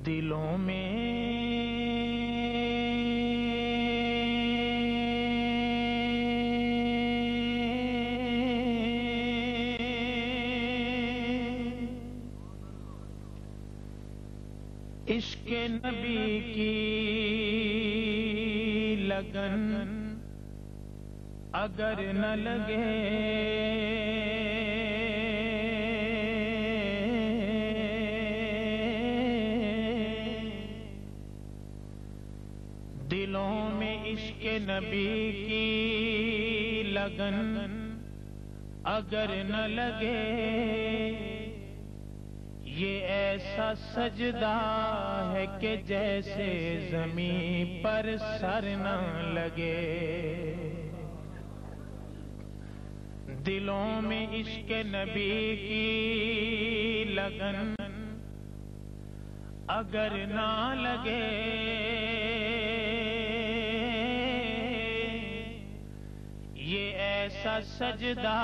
دلوں میں عشق نبی کی لگن اگر نہ لگے دلوں میں عشق نبی کی لگن اگر نہ لگے یہ ایسا سجدہ ہے کہ جیسے زمین پر سر نہ لگے دلوں میں عشق نبی کی لگن اگر نہ لگے یہ ایسا سجدہ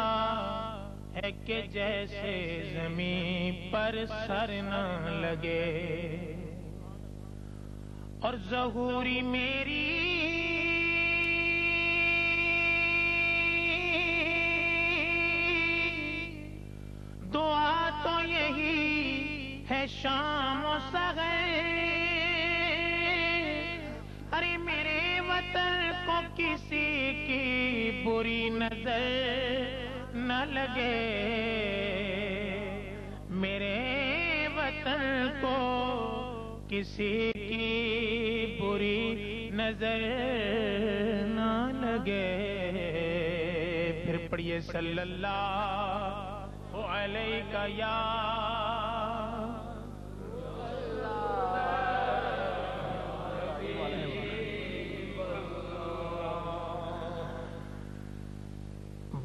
ہے کہ جیسے زمین پر سر نہ لگے اور ظہوری میری دعا تو یہی ہے شام و سحر ارے میرے وطن کو کسی کی بری نظر نہ لگے میرے وطن کو کسی کی بری نظر نہ لگے پھر پڑھیے صلی اللہ علیہ یا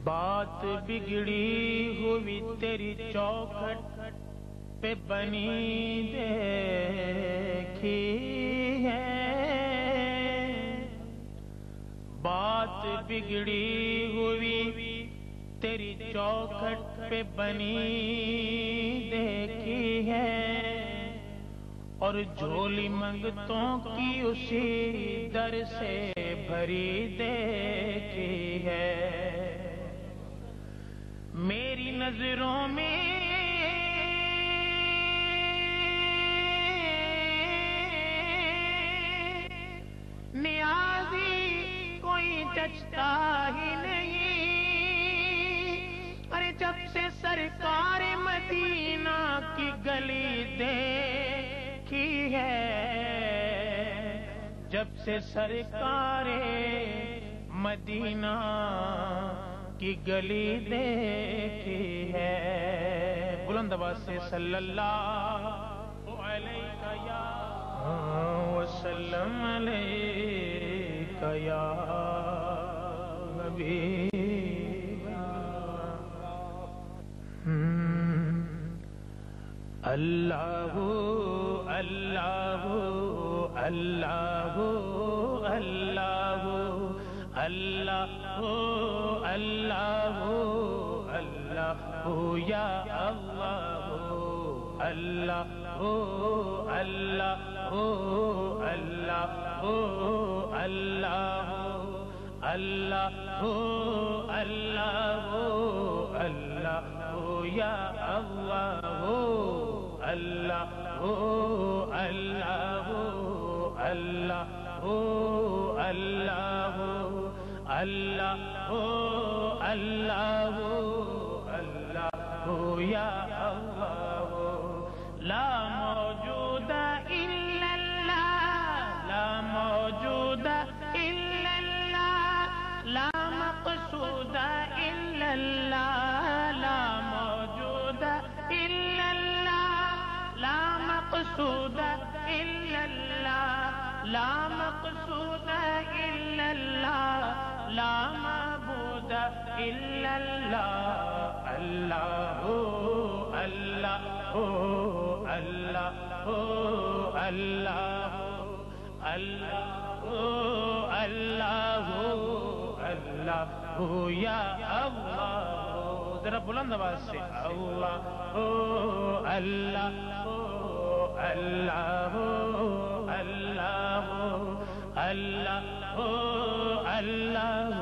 بات بگڑی ہوئی تیری چوکھٹ پہ بنی دیکھی ہے بات بگڑی ہوئی تیری چوکھٹ پہ بنی دیکھی ہے اور جھولی منگتوں کی اسی در سے بھری دیکھی ہے میری نظروں میں نیازی کوئی جچتا ہی نہیں ارے جب سے سرکار مدینہ کی گلی دیکھی ہے جب سے سرکار مدینہ کی گلی دیکھی ہے بلند آواز سے صلی اللہ علیہ یا وسلم علیہ یا نبی اللہ اللہ اللہ اللہ اللہ اللہ اللہ یا اللہ اللہ اللہ اللہ اللہ اللہ اللہ اللہ یا اللہ اللہ اللہ اللہ اللہ اللہ اللہ اللہ یا اللہ لا موجود الا اللہ لا موجود الا اللہ لا مقصود الا اللہ لا موجود الا اللہ لا مقصود الا اللہ لا مقصود الا اللہ لا معبود الا اللہ اللہ اللہ اللہ اللہ اللہ اللہ اللہ یا اللہ ذرا بلند آواز سے اللہ اللہ اللہ اللہ اللہ اللہ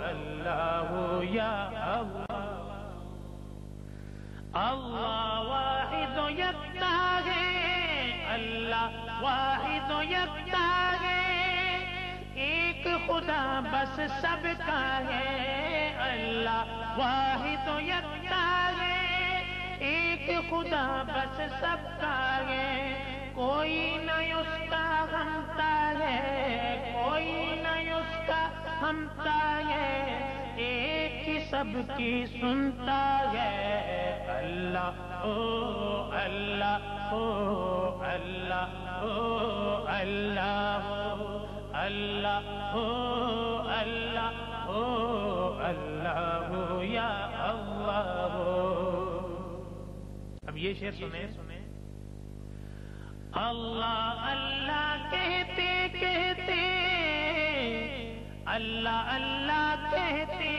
اللہ یا اللہ اللہ واحد و یکتا ہے اللہ واحد و یکتا ہے ایک خدا بس سب کا ہے اللہ واحد و یکتا ہے ایک خدا بس سب کا ہے کوئی نہ اس کا ہمتا ہے کوئی نہ اس کا ہمتا ہے ایک ہی سب کی سنتا ہے اللہ او اللہ او اللہ او اللہ اللہ ہو اللہ ہو اللہ ہو یا اللہ ہو. اب یہ شعر سنیں. اللہ اللہ کہتے کہتے اللہ اللہ کہتے